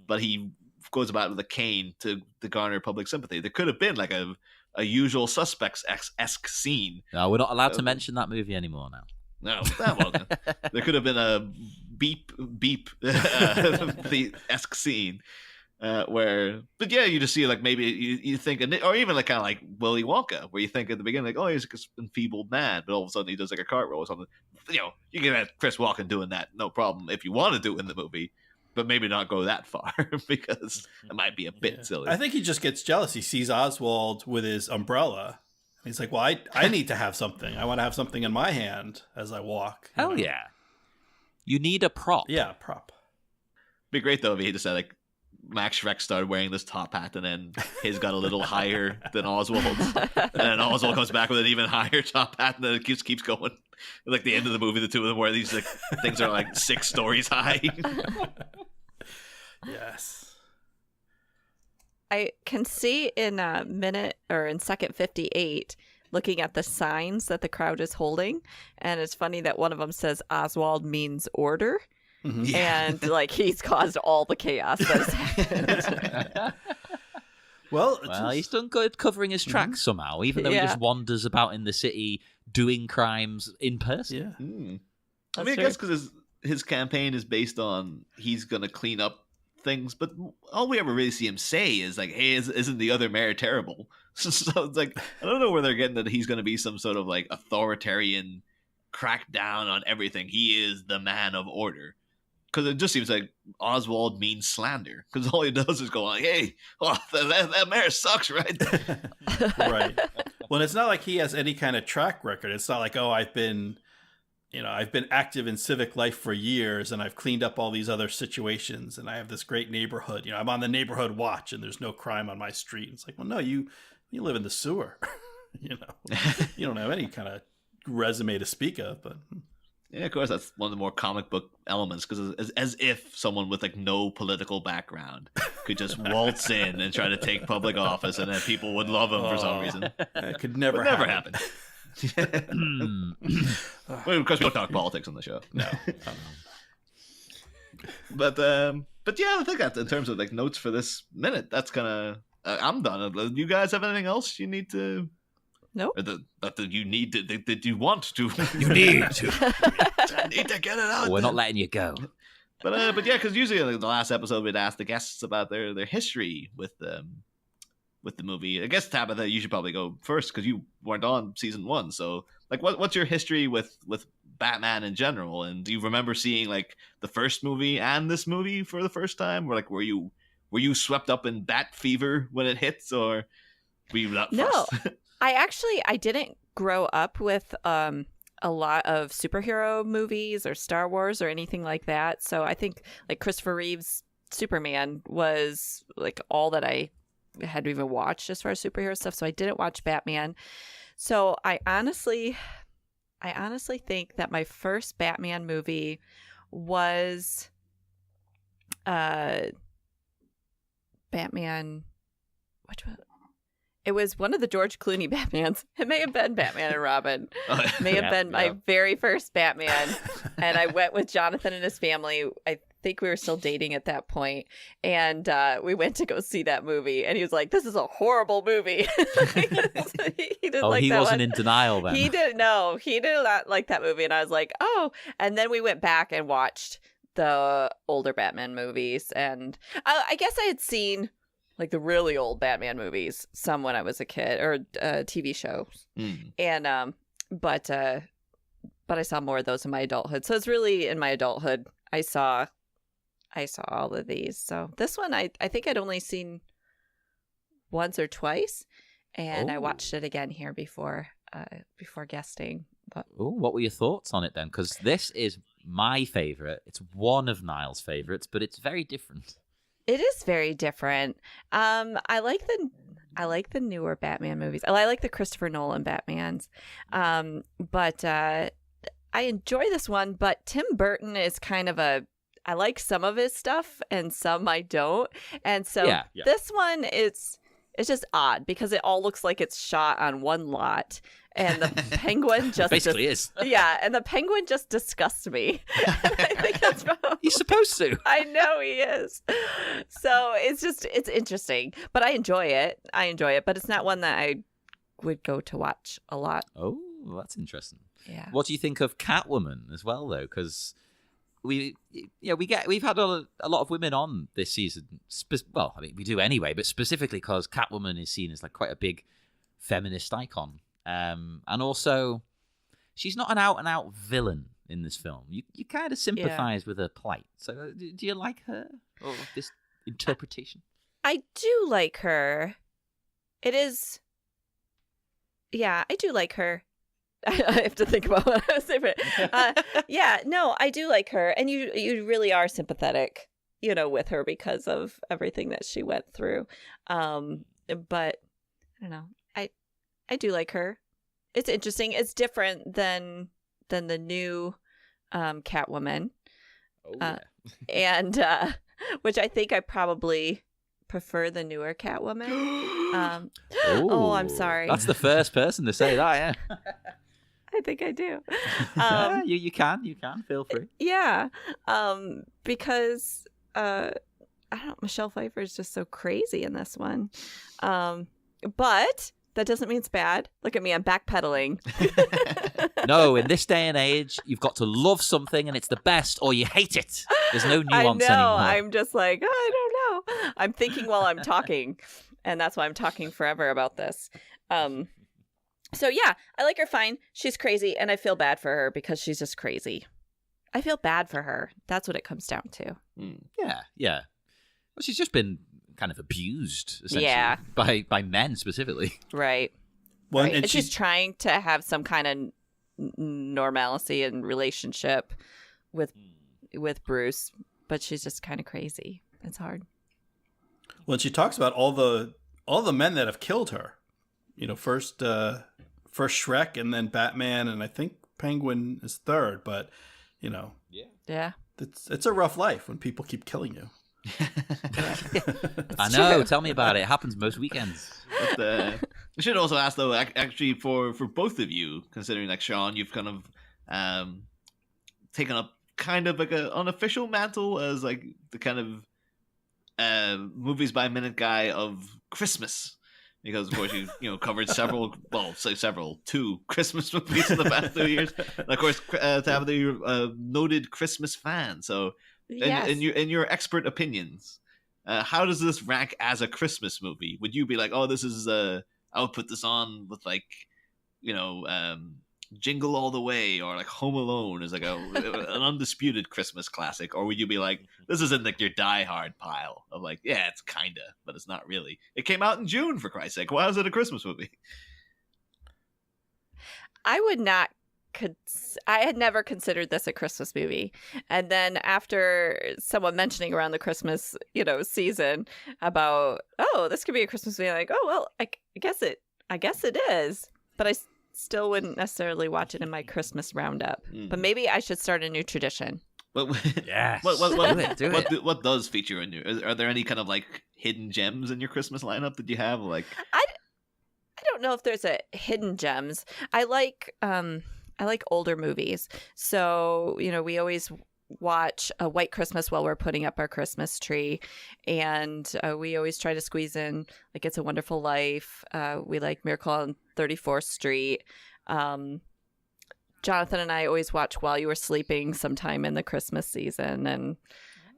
but he goes about with a cane to garner public sympathy. There could have been like a Usual Suspects esque scene. No, we're not allowed to mention that movie anymore now. No, that wasn't. There could have been a beep the esque scene. But yeah, you just see like maybe you think, or even like kind of like Willy Wonka, where you think at the beginning like, oh, he's like an enfeebled man, but all of a sudden he does like a cartwheel or something. You know, you can have Chris Walken doing that, no problem, if you want to do it in the movie, but maybe not go that far because it might be a bit silly. I think he just gets jealous. He sees Oswald with his umbrella. He's like, well, I need to have something. I want to have something in my hand as I walk. Hell yeah. You need a prop. Yeah, prop. Be great though if he just said like Max Shrek started wearing this top hat and then his got a little higher than Oswald's, and then Oswald comes back with an even higher top hat, and then it keeps going. Like the end of the movie, the two of them wear these like things are like 6 stories high. Yes. I can see in a minute or in second 58 looking at the signs that the crowd is holding, and it's funny that one of them says Oswald means order. Mm-hmm. Yeah. And like he's caused all the chaos that's happened. Well, He's done good covering his tracks somehow, even though he just wanders about in the city doing crimes in person. Yeah. I mean, I guess because his campaign is based on he's going to clean up things, but all we ever really see him say is like, hey, isn't the other mayor terrible? So it's like, I don't know where they're getting that he's going to be some sort of like authoritarian crackdown on everything. He is the man of order. Because it just seems like Oswald means slander. Because all he does is go like, hey, that mayor sucks, right? Right. Well, it's not like he has any kind of track record. It's not like, oh, I've been active in civic life for years and I've cleaned up all these other situations and I have this great neighborhood. You know, I'm on the neighborhood watch and there's no crime on my street. It's like, well, no, you live in the sewer. You know, you don't have any kind of resume to speak of, but... Yeah, of course, that's one of the more comic book elements, because as if someone with like no political background could just waltz in and try to take public office, and then people would love him for some reason. It could never happen. Well, of course, we don't talk politics on the show. No. But yeah, I think that in terms of like notes for this minute, that's kind of I'm done. Do you guys have anything else you need to? Nope. Or that you need to, that you want to. You need to. I need to get it out. We're not letting you go. But yeah, because usually like, the last episode we'd ask the guests about their history with the movie. I guess Tabitha, you should probably go first because you weren't on season 1. So like, what's your history with Batman in general? And do you remember seeing like the first movie and this movie for the first time? Or like, were you swept up in Bat fever when it hits, or were you not No. first? I didn't grow up with a lot of superhero movies or Star Wars or anything like that. So I think like Christopher Reeve's Superman was like all that I had even watched as far as superhero stuff. So I didn't watch Batman. So I honestly think that my first Batman movie was Batman. Which one? It was one of the George Clooney Batmans. It may have been Batman and Robin. May have been my very first Batman. And I went with Jonathan and his family. I think we were still dating at that point. And we went to go see that movie. And he was like, this is a horrible movie. He didn't like he that wasn't one. in denial then. He did not like that movie. And I was like, oh. And then we went back and watched the older Batman movies. And I guess I had seen like the really old Batman movies, some when I was a kid, or TV shows. And but I saw more of those in my adulthood. So it's really in my adulthood I saw all of these. So this one I think I'd only seen once or twice, and I watched it again here before guesting. But What were your thoughts on it then? Because this is my favorite. It's one of Niall's favorites, but it's very different. it is very different. I like the newer Batman movies. I like the Christopher Nolan Batmans. But I enjoy this one, but Tim Burton is kind of I like some of his stuff and some I don't. And so this one it's It's just odd because it all looks like it's shot on one lot, and the penguin just Basically is. Yeah, and the penguin just disgusts me. I think that's He's supposed to. I know he is. So it's interesting, but I enjoy it. But it's not one that I would go to watch a lot. Oh, that's interesting. Yeah. What do you think of Catwoman as well, though? Because we've had a lot of women on this season. Well, I mean, we do anyway, but specifically because Catwoman is seen as like quite a big feminist icon, and also she's not an out-and-out villain in this film. You kind of sympathize with her plight. So, do you like her or this interpretation? I do like her. It is. Yeah, I do like her. I have to think about what I was saying. Yeah, no, I do like her, and you really are sympathetic, with her because of everything that she went through. But I don't know. I do like her. It's interesting. It's different than the new Catwoman. Oh, yeah. And which I think I probably prefer the newer Catwoman. Oh, I'm sorry. That's the first person to say that, yeah. I think I do. You can feel free. Yeah. Because I don't know, Michelle Pfeiffer is just so crazy in this one. But that doesn't mean it's bad. Look at me, I'm backpedaling. No, in this day and age, you've got to love something and it's the best, or you hate it. There's no nuance I know. anymore. I'm just like, I don't know. I'm thinking while I'm talking, and that's why I'm talking forever about this. So yeah, I like her fine. She's crazy, and I feel bad for her because she's just crazy. I feel bad for her. That's what it comes down to. Yeah. Well, she's just been kind of abused, essentially, by men specifically. Right. Well, right. and she's trying to have some kind of normalcy and relationship with Bruce, but she's just kind of crazy. It's hard. Well, she talks about all the men that have killed her. First Shrek, and then Batman, and I think Penguin is third. But yeah, it's a rough life when people keep killing you. I know. True. Tell me about it. It happens most weekends. But, I should also ask though, actually, for both of you, considering like Sean, you've kind of taken up kind of like an unofficial mantle as like the kind of movies by minute guy of Christmas. Because of course you covered two Christmas movies in the past 2 years. And of course, Tabitha, you're a noted Christmas fan. So, in your expert opinions, how does this rank as a Christmas movie? Would you be like, oh, this is I would put this on with like, Jingle All the Way or like Home Alone is like an undisputed Christmas classic, or would you be like, this is in like your Die Hard pile of like, yeah, it's kinda, but it's not really. It came out in June, for Christ's sake. Why is it a Christmas movie? I would not. I had never considered this a Christmas movie, and then after someone mentioning around the Christmas, season about, oh, this could be a Christmas movie, I'm like, oh well, I guess it is, but I still wouldn't necessarily watch it in my Christmas roundup. But maybe I should start a new tradition. But yes. What does feature in your? Are there any kind of like hidden gems in your Christmas lineup that you have? Like, I don't know if there's a hidden gems. I like older movies. So we always watch a White Christmas while we're putting up our Christmas tree, and we always try to squeeze in like It's a Wonderful Life. We like Miracle on 34th Street. Jonathan and I always watch While You Were Sleeping sometime in the Christmas season,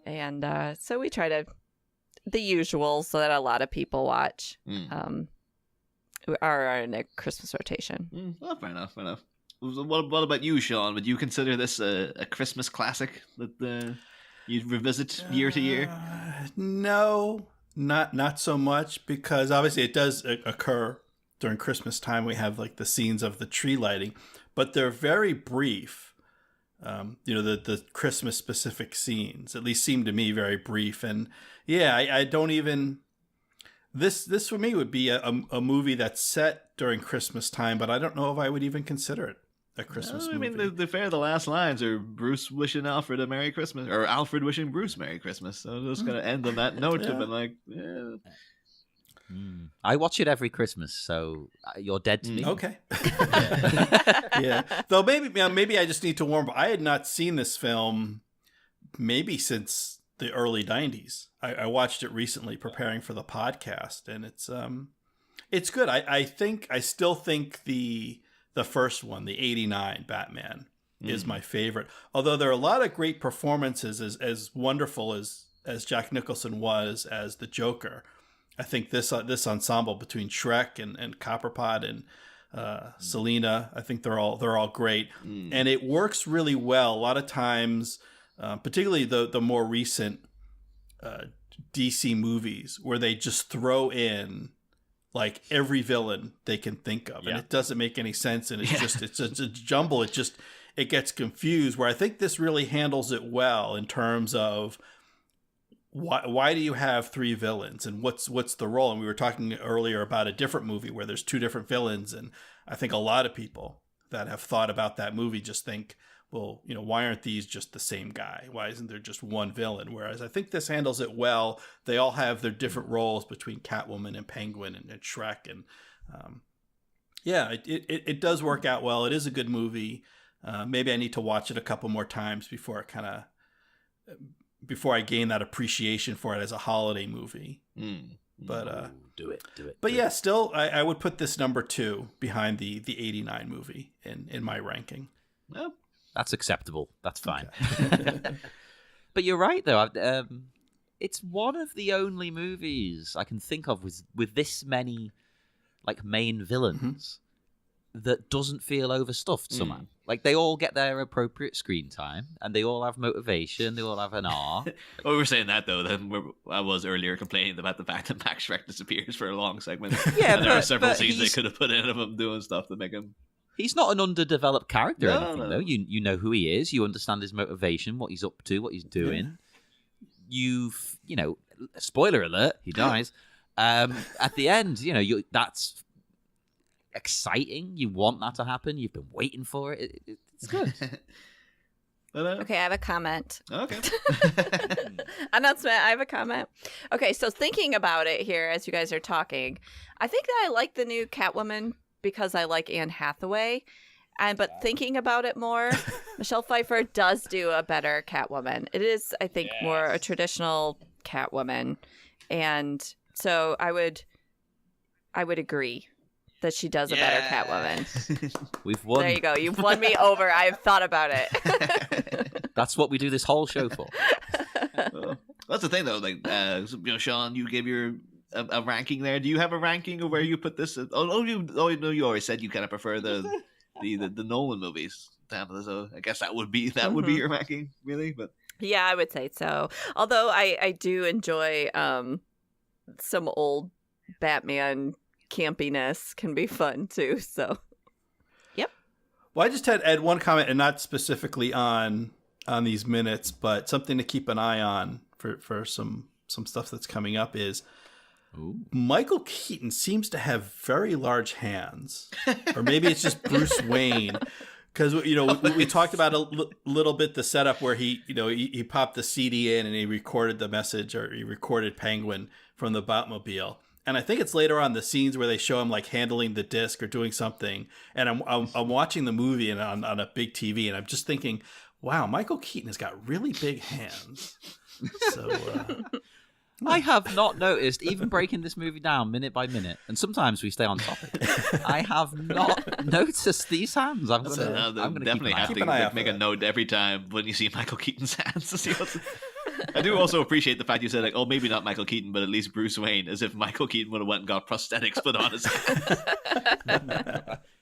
and so we try to the usual so that a lot of people watch are in a Christmas rotation. Well, fair enough. What about you, Sean? Would you consider this a Christmas classic that you revisit year to year? No, not so much, because obviously it does occur during Christmas time. We have like the scenes of the tree lighting, but they're very brief. The Christmas specific scenes at least seem to me very brief, and yeah, I don't even. This for me would be a movie that's set during Christmas time, but I don't know if I would even consider it a Christmas movie. I mean, the last lines are Bruce wishing Alfred a Merry Christmas, or Alfred wishing Bruce Merry Christmas. So I'm just gonna end on that note. Yeah. Of like, yeah. I watch it every Christmas, so you're dead to me. Okay. Yeah. Though maybe I just need to warm up. I had not seen this film maybe since the early 90s. I watched it recently preparing for the podcast, and it's good. I still think the first one, the 89 Batman, is my favorite. Although there are a lot of great performances, as wonderful as Jack Nicholson was as the Joker. I think this ensemble between Shrek and Copperpot and Selena, I think they're all great, and it works really well. A lot of times, particularly the more recent DC movies, where they just throw in like every villain they can think of, and it doesn't make any sense, and it's a jumble. It gets confused. Where I think this really handles it well in terms of why do you have three villains, and what's the role? And we were talking earlier about a different movie where there's two different villains, and I think a lot of people that have thought about that movie just think, well, why aren't these just the same guy? Why isn't there just one villain? Whereas I think this handles it well. They all have their different roles between Catwoman and Penguin and Shrek, and it does work out well. It is a good movie. Maybe I need to watch it a couple more times before I gain that appreciation for it as a holiday movie. But do it. But yeah, still, I would put this number 2 behind the 89 movie in my ranking. Well, that's acceptable. That's fine. Okay. But you're right, though. It's one of the only movies I can think of with this many like main villains that doesn't feel overstuffed somehow. Like, they all get their appropriate screen time, and they all have motivation, they all have an arc. Well, we were saying that, though, I was earlier complaining about the fact that Max Shrek disappears for a long segment. Yeah, and there are several scenes they could have put in of him doing stuff to make him... He's not an underdeveloped character or anything, No. though. You know who he is, you understand his motivation, what he's up to, what he's doing. You've, spoiler alert, he dies. At the end, that's... exciting. You want that to happen. You've been waiting for it. It's good. Okay, I have a comment. Okay. Announcement. I have a comment. Okay, so thinking about it here as you guys are talking, I think that I like the new Catwoman because I like Anne Hathaway. But thinking about it more, Michelle Pfeiffer does do a better Catwoman. It is, I think, more a traditional Catwoman. And so I would agree that she does a better Catwoman. We've won. There you go. You've won me over. I've thought about it. That's what we do this whole show for. Well, that's the thing, though. Like, Sean, you gave your a ranking there. Do you have a ranking of where you put this? You already said you kind of prefer the Nolan movies. So I guess that would be your ranking, really. But yeah, I would say so. Although I do enjoy some old Batman campiness can be fun too. So, yep. Well, I just had Ed one comment, and not specifically on these minutes, but something to keep an eye on for some stuff that's coming up is Michael Keaton seems to have very large hands, or maybe it's just Bruce Wayne. Because we talked about a little bit the setup where he popped the CD in and he recorded the message, or he recorded Penguin from the Batmobile. And I think it's later on the scenes where they show him like handling the disc or doing something. And I'm watching the movie and on a big TV, and I'm just thinking, wow, Michael Keaton has got really big hands. So I have not noticed, even breaking this movie down minute by minute, and sometimes we stay on topic. I have not noticed these hands. I'm gonna definitely have to make a note every time when you see Michael Keaton's hands to see what's. I do also appreciate the fact you said, like, oh, maybe not Michael Keaton, but at least Bruce Wayne, as if Michael Keaton would have went and got prosthetics put on his hands.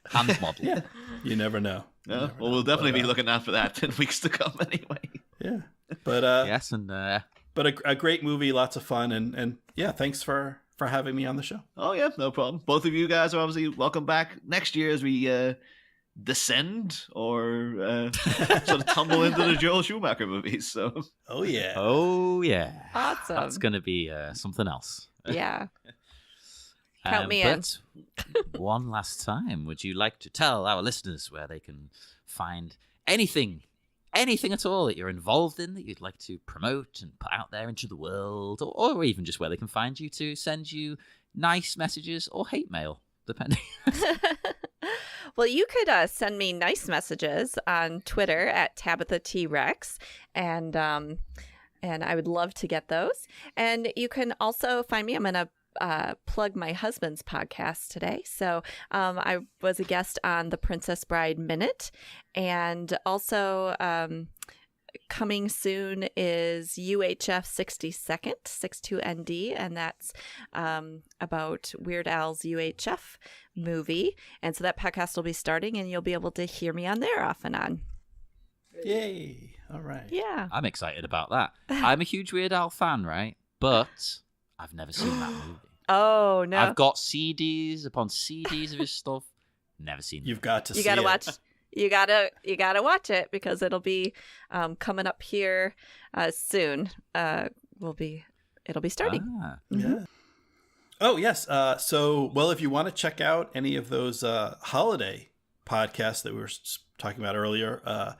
Hands model. Yeah. You never know. Yeah. Well, we'll definitely be looking out for that in weeks to come anyway. Yeah. But yes, and but a great movie, lots of fun, and yeah, thanks for having me on the show. Oh yeah, no problem. Both of you guys are obviously welcome back next year as we descend or sort of tumble into the Joel Schumacher movies. So oh yeah, awesome. That's gonna be something else. Yeah. Count me in. One last time, would you like to tell our listeners where they can find anything anything at all that you're involved in that you'd like to promote and put out there into the world, or even just where they can find you to send you nice messages or hate mail, depending. Well, you could send me nice messages on Twitter at Tabitha T Rex, and I would love to get those. And you can also find me. I'm going to plug my husband's podcast today. So I was a guest on the Princess Bride Minute, and also coming soon is UHF 62nd, 62ND, and that's about Weird Al's UHF movie. And so that podcast will be starting, and you'll be able to hear me on there off and on. Yay. All right. Yeah. I'm excited about that. I'm a huge Weird Al fan, right? But I've never seen that movie. Oh, no. I've got CDs upon CDs of his stuff. Never seen it. You've got to see You gotta it. watch. You gotta watch it because it'll be coming up here soon. It'll be starting. Ah. Yeah. Oh, yes. So, well, if you want to check out any of those holiday podcasts that we were talking about earlier,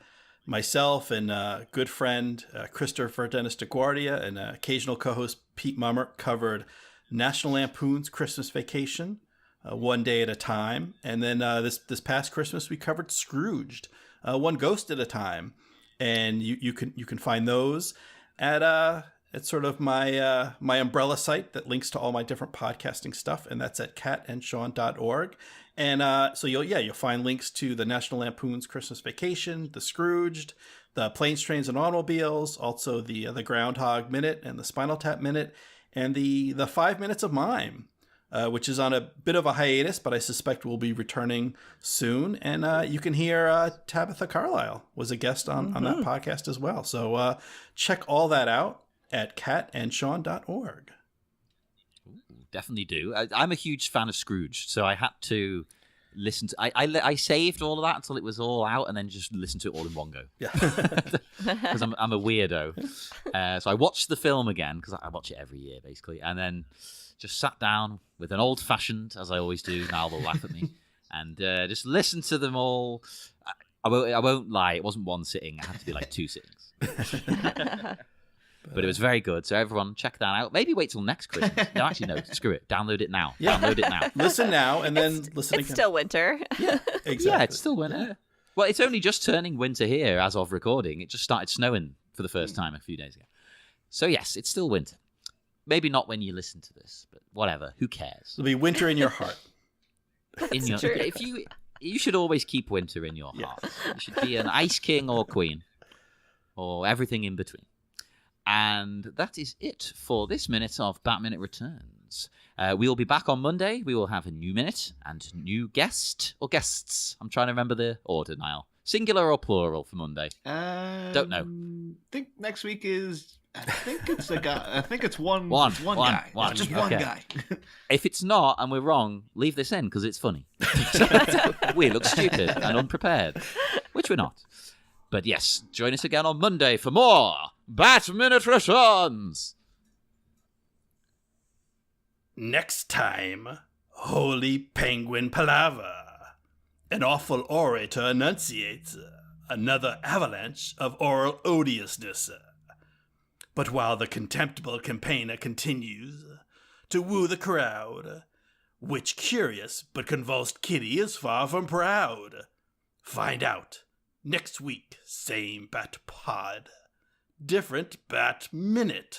myself and good friend Christopher Dennis DeGuardia and occasional co-host Pete Mummert covered National Lampoon's Christmas Vacation, one day at a time. And then this past Christmas, we covered Scrooged, one ghost at a time. And you can find those at sort of my my umbrella site that links to all my different podcasting stuff, and that's at catandshawn.org. And so you'll find links to the National Lampoon's Christmas Vacation, the Scrooged, the Planes, Trains, and Automobiles, also the Groundhog Minute and the Spinal Tap Minute, and the 5 Minutes of Mime, which is on a bit of a hiatus, but I suspect will be returning soon. And you can hear Tabitha Carlisle was a guest on that podcast as well. So check all that out at catandshawn.org. Definitely do. I'm a huge fan of Scrooge, so I had to listen to. I saved all of that until it was all out, and then just listened to it all in one go. Yeah, Because I'm a weirdo. So I watched the film again because I watch it every year basically, and then just sat down with an old-fashioned, as I always do. Now they'll laugh at me, and just listened to them all. I won't lie. It wasn't one sitting. It had to be like 2 sittings. But it was very good. So everyone, check that out. Maybe wait till next Christmas. No, actually, no. Screw it. Download it now. Yeah. Download it now. listen now and then listen again. It's still winter. Yeah, exactly. Yeah, it's still winter. Well, it's only just turning winter here as of recording. It just started snowing for the first time a few days ago. So yes, it's still winter. Maybe not when you listen to this, but whatever. Who cares? It'll be winter in your heart. In your, true. if you should always keep winter in your heart. You should be an ice king or queen, or everything in between. And that is it for this minute of Bat Minute Returns. We will be back on Monday. We will have a new minute and new guest or guests. I'm trying to remember the order, Niall. Singular or plural for Monday? Don't know. I think next week is. I think it's a guy. I think it's one. One. It's one guy. One. It's just Okay. one guy. If it's not and we're wrong, leave this in because it's funny. We look stupid and unprepared, which we're not. But yes, join us again on Monday for more Bat Minute Returns. Next time, Holy Penguin Palaver. An awful orator enunciates another avalanche of oral odiousness. But while the contemptible campaigner continues to woo the crowd, which curious but convulsed kitty is far from proud? Find out next week, same Bat Pod, different Bat Minute.